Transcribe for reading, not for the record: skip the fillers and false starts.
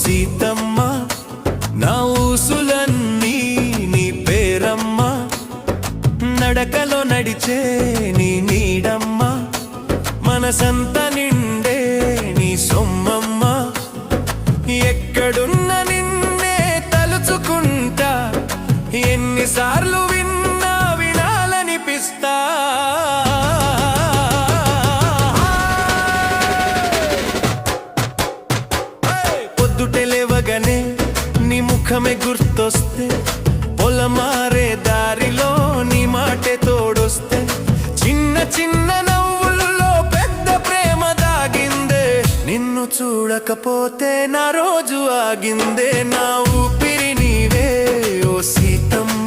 సీతమ్మ నా ఊసులన్నీ నీ పేరమ్మ నడకలో నడిచే నీ నీడమ్మ మనసంత నిండే నీ సొమ్మమ్మ ఎక్కడున్న నిన్నే తలుచుకుంటా ఎన్నిసార్లు విన్నా వినాలనిపిస్తా పొద్దుటే లేవగానే నీ ముఖమే గుర్తొస్తే పొలమారే దారిలో నీ మాటే తోడొస్తే చిన్న చిన్న నవ్వుల్లో పెద్ద ప్రేమ దాగిందే నిన్ను చూడకపోతే నా రోజు ఆగిందే నా ఊపిరి నీవే ఓ సీతమ్మ